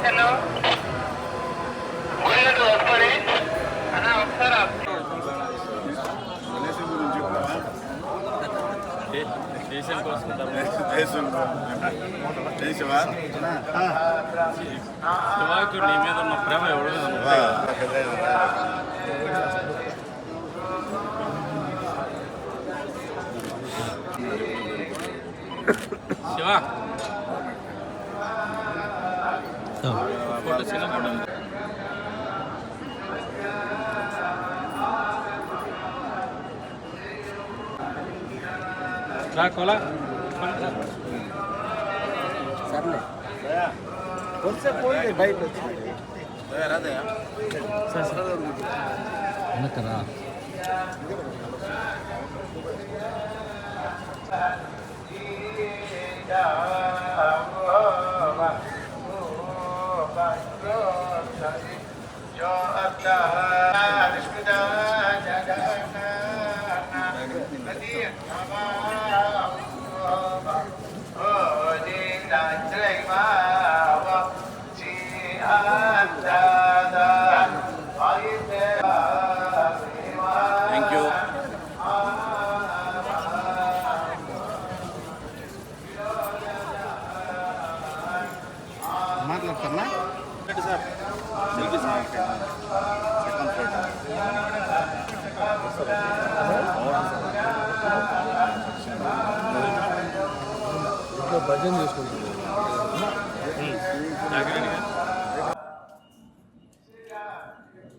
Hello గుడిగట్టు వస్తుంది అన్న ఒకసారి దేశం కోసం శివాకి నీ మీద ఉన్న ప్రేమ ఎవరు శివ ఫోటో చిన్న ఫోటో కోలా సర్లే వస్తే పోయి బయట వచ్చింది కదా థ్యాంక్ యూ. మాట్లాడతారా sir selfie sir second photo భజన చేసుకుంటున్నాను.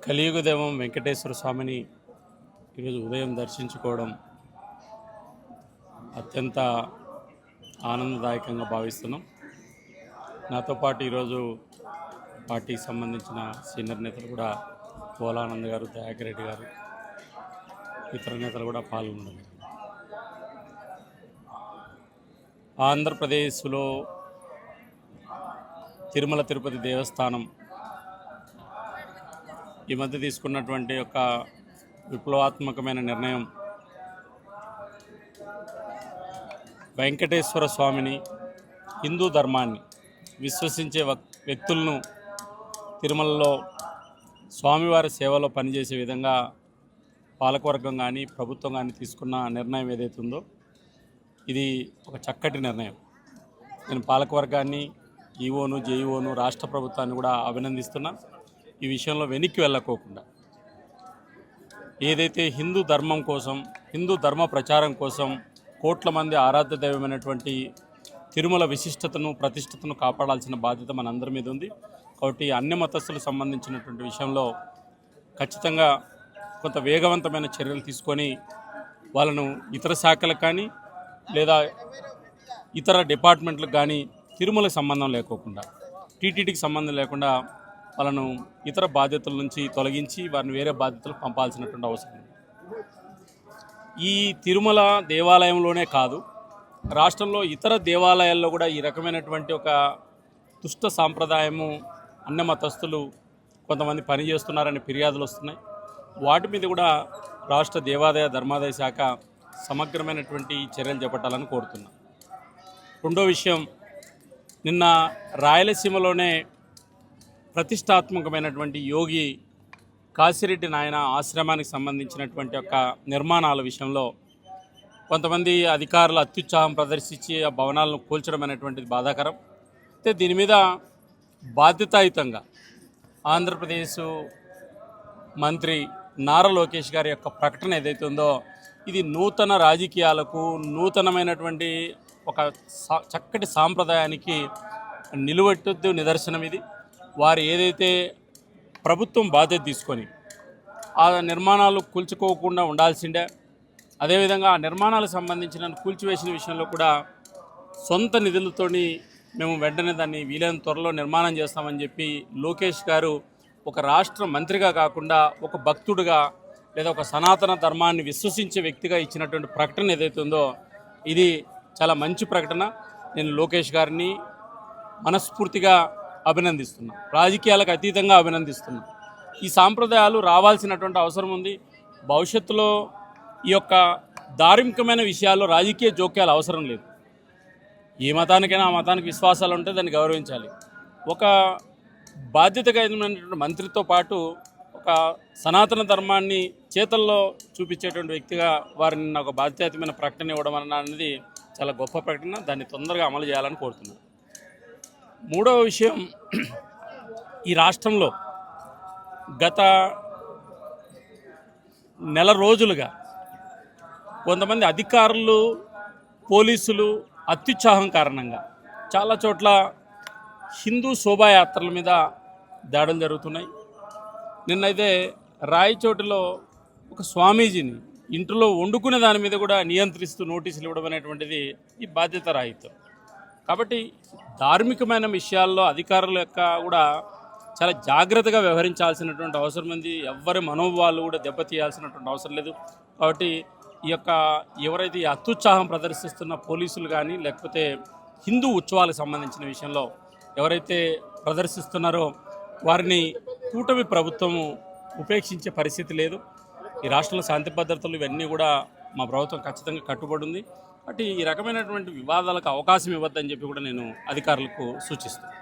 కలియుగ దైవం వెంకటేశ్వర స్వామిని ఈరోజు ఉదయం దర్శించుకోవడం అత్యంత ఆనందదాయకంగా భావిస్తున్నాం. నాతో పాటు ఈరోజు పార్టీకి సంబంధించిన సీనియర్ నేతలు కూడా పోలానంద్ గారు, దయాకర్ రెడ్డి గారు, ఇతర నేతలు కూడా పాల్గొన్నారు. ఆంధ్రప్రదేశ్లో తిరుమల తిరుపతి దేవస్థానం ఈ మధ్య తీసుకున్నటువంటి ఒక విప్లవాత్మకమైన నిర్ణయం వెంకటేశ్వర స్వామిని, హిందూ ధర్మాన్ని విశ్వసించే వ్యక్తులను తిరుమలలో స్వామివారి సేవలో పనిచేసే విధంగా పాలకవర్గం కానీ ప్రభుత్వం కానీ తీసుకున్న నిర్ణయం ఏదైతే ఉందో ఇది ఒక చక్కటి నిర్ణయం. నేను పాలకవర్గాన్ని, ఈఓను, జేఈఓను, రాష్ట్ర ప్రభుత్వాన్ని కూడా అభినందిస్తున్నా. ఈ విషయంలో వెనక్కి వెళ్ళకోకుండా ఏదైతే హిందూ ధర్మం కోసం, హిందూ ధర్మ ప్రచారం కోసం కోట్ల మంది ఆరాధ్య దైవమైనటువంటి తిరుమల విశిష్టతను, ప్రతిష్టతను కాపాడాల్సిన బాధ్యత మనందరి మీద ఉంది. కాబట్టి అన్ని మతస్థులకు సంబంధించినటువంటి విషయంలో ఖచ్చితంగా కొంత వేగవంతమైన చర్యలు తీసుకొని వాళ్ళను ఇతర శాఖలకు కానీ లేదా ఇతర డిపార్ట్మెంట్లకు కానీ తిరుమలకు సంబంధం లేకోకుండా, టీటీడీకి సంబంధం లేకుండా వాళ్ళను ఇతర బాధ్యతల నుంచి తొలగించి వారిని వేరే బాధ్యతలకు పంపాల్సినటువంటి అవసరం ఉంది. ఈ తిరుమల దేవాలయంలోనే కాదు, రాష్ట్రంలో ఇతర దేవాలయాల్లో కూడా ఈ రకమైనటువంటి ఒక దుష్ట సాంప్రదాయము అన్న మతస్థులు కొంతమంది పనిచేస్తున్నారని ఫిర్యాదులు వస్తున్నాయి. వాటి మీద కూడా రాష్ట్ర దేవాదాయ ధర్మాదాయ శాఖ సమగ్రమైనటువంటి చర్యలు చేపట్టాలని కోరుతున్నాం. రెండో విషయం, నిన్న రాయలసీమలోనే ప్రతిష్టాత్మకమైనటువంటి యోగి కాశిరెడ్డి నాయన ఆశ్రమానికి సంబంధించినటువంటి ఒక నిర్మాణాల విషయంలో కొంతమంది అధికారులు అత్యుత్సాహం ప్రదర్శించి ఆ భవనాలను కూల్చడం అనేటువంటిది బాధాకరం. అయితే దీని మీద బాధ్యతాయుతంగా ఆంధ్రప్రదేశ్ మంత్రి నారా లోకేష్ గారి యొక్క ప్రకటన ఏదైతే ఉందో ఇది నూతన రాజకీయాలకు, నూతనమైనటువంటి ఒక చక్కటి సాంప్రదాయానికి నిలువెట్టు నిదర్శనం ఇది. వారు ఏదైతే ప్రభుత్వం బాధ్యత తీసుకొని ఆ నిర్మాణాలు కూల్చుకోకుండా ఉండాల్సిందే, అదేవిధంగా ఆ నిర్మాణాలకు సంబంధించిన కూల్చివేసిన విషయంలో కూడా సొంత నిధులతోని మేము వెంటనే దాన్ని వీలైన త్వరలో నిర్మాణం చేస్తామని చెప్పి లోకేష్ గారు ఒక రాష్ట్ర మంత్రిగా కాకుండా ఒక భక్తుడిగా లేదా ఒక సనాతన ధర్మాన్ని విశ్వసించే వ్యక్తిగా ఇచ్చినటువంటి ప్రకటన ఏదైతే ఉందో ఇది చాలా మంచి ప్రకటన. నేను లోకేష్ గారిని మనస్ఫూర్తిగా అభినందిస్తున్నా, రాజకీయాలకు అతీతంగా అభినందిస్తున్నా. ఈ సాంప్రదాయాలు రావాల్సినటువంటి అవసరం ఉంది. భవిష్యత్తులో ఈ యొక్క ధార్మికమైన విషయాల్లో రాజకీయ జోక్యాలు అవసరం లేదు. ఏ మతానికైనా ఆ మతానికి విశ్వాసాలు ఉంటే దాన్ని గౌరవించాలి. ఒక బాధ్యత కలిగినటువంటి మంత్రితో పాటు ఒక సనాతన ధర్మాన్ని చేతల్లో చూపించేటువంటి వ్యక్తిగా వారిని నాకు బాధ్యతమైన ప్రకటన ఇవ్వడం అనేది చాలా గొప్ప ప్రకటన. దాన్ని తొందరగా అమలు చేయాలని కోరుతున్నాను. మూడవ విషయం, ఈ రాష్ట్రంలో గత నెల రోజులుగా కొంతమంది అధికారులు, పోలీసులు అత్యుత్సాహం కారణంగా చాలా చోట్ల హిందూ శోభాయాత్రల మీద దాడులు జరుగుతున్నాయి. నిన్నైతే రాయచోటిలో ఒక స్వామీజీని ఇంట్లో వండుకునే దాని మీద కూడా నియంత్రిస్తూ నోటీసులు ఇవ్వడం అనేటువంటిది ఈ బాధ్యత రాహిత్యం. కాబట్టి ధార్మికమైన విషయాల్లో అధికారుల యొక్క కూడా చాలా జాగ్రత్తగా వ్యవహరించాల్సినటువంటి అవసరం ఉంది. ఎవరి మనోభావాలు కూడా దెబ్బతీయాల్సినటువంటి అవసరం లేదు. కాబట్టి ఈ యొక్క ఎవరైతే ఈ అత్యుత్సాహం ప్రదర్శిస్తున్న పోలీసులు కానీ లేకపోతే హిందూ ఉత్సవాలకు సంబంధించిన విషయంలో ఎవరైతే ప్రదర్శిస్తున్నారో వారిని కూటమి ప్రభుత్వము ఉపేక్షించే పరిస్థితి లేదు. ఈ రాష్ట్రంలో శాంతి భద్రతలు ఇవన్నీ కూడా మా ప్రభుత్వం ఖచ్చితంగా కట్టుబడి ఉంది. కాబట్టి ఈ రకమైనటువంటి వివాదాలకు అవకాశం ఇవ్వద్దని చెప్పి కూడా నేను అధికారులకు సూచిస్తాను.